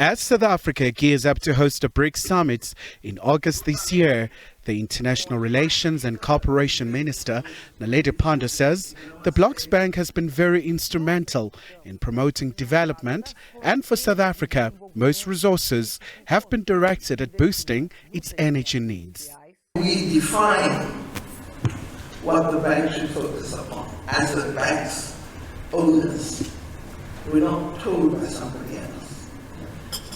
As South Africa gears up to host a BRICS summit in August this year, the International Relations and Cooperation Minister, Naledi Pandor, says the bloc's bank has been very instrumental in promoting development, and for South Africa, most resources have been directed at boosting its energy needs. We define what the bank should focus upon as the bank's owners. We're not told by somebody else.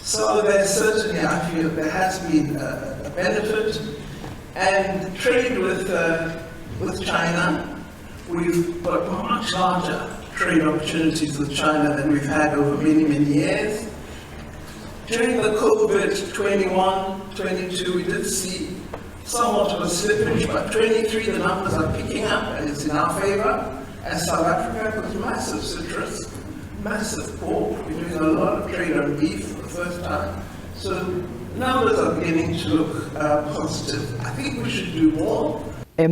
So there certainly, I feel, there has been a benefit, and trade with China, we've got much larger trade opportunities with China than we've had over many, many years. During the COVID 21, 22, we did see somewhat of a slippage, but 23, the numbers are picking up, and it's in our favor. As South Africa, with massive citrus, massive pork, we're doing a lot of trade on beef for the first time. So numbers are beginning to look positive. I think we should do more. For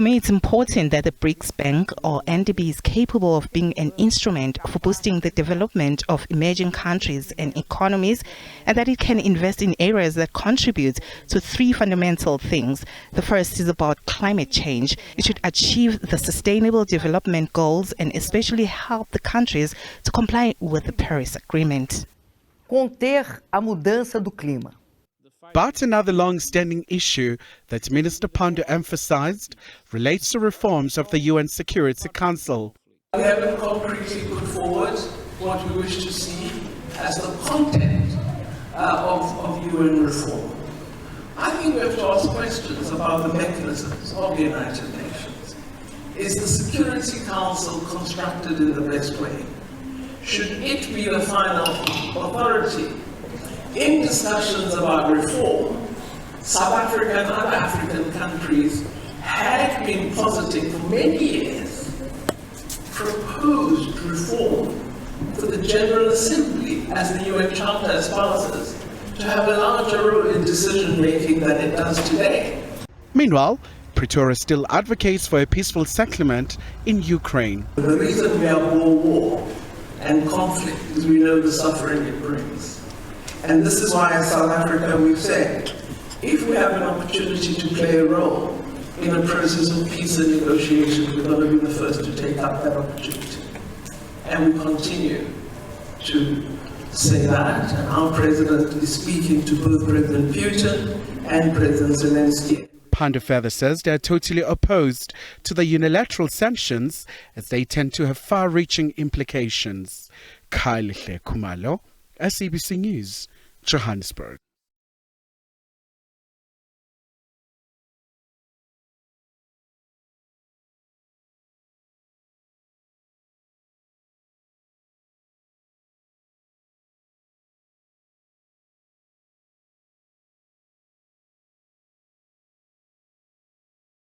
me, it's important that the BRICS Bank or NDB is capable of being an instrument for boosting the development of emerging countries and economies, and that it can invest in areas that contribute to three fundamental things. The first is about climate change. It should achieve the sustainable development goals and especially help the countries to comply with the Paris Agreement. Conter a mudança do clima. But another long-standing issue that Minister Pandor emphasized relates to reforms of the UN Security Council. We haven't concretely put forward what we wish to see as the content of UN reform. I think we have to ask questions about the mechanisms of the United Nations. Is the Security Council constructed in the best way? Should it be the final authority? In discussions about reform, South Africa and other African countries had been positing for many years proposed reform for the General Assembly, as the UN Charter espouses, to have a larger role in decision-making than it does today. Meanwhile, Pretoria still advocates for a peaceful settlement in Ukraine. The reason we are war and conflict is we know the suffering it brings. And this is why in South Africa we've said, if we have an opportunity to play a role in a process of peace and negotiation, we're going to be the first to take up that opportunity. And we continue to say that, and our president is speaking to both President Putin and President Zelensky. Pandor further says they are totally opposed to the unilateral sanctions as they tend to have far-reaching implications. Khumalo, SABC News, Johannesburg.